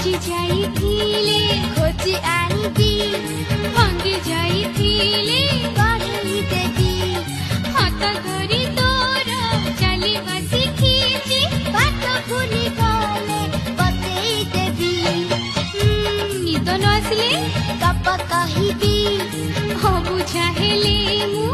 हजि जाइथिले खोजी आनिबी भांगी जाइथिले गढ़ई देवी हाथ धरी तोर चलिबा शिखिछि बाट भूली गले बतेई देवी निद न आसिले गप कहिबी हो बुझाहेले मु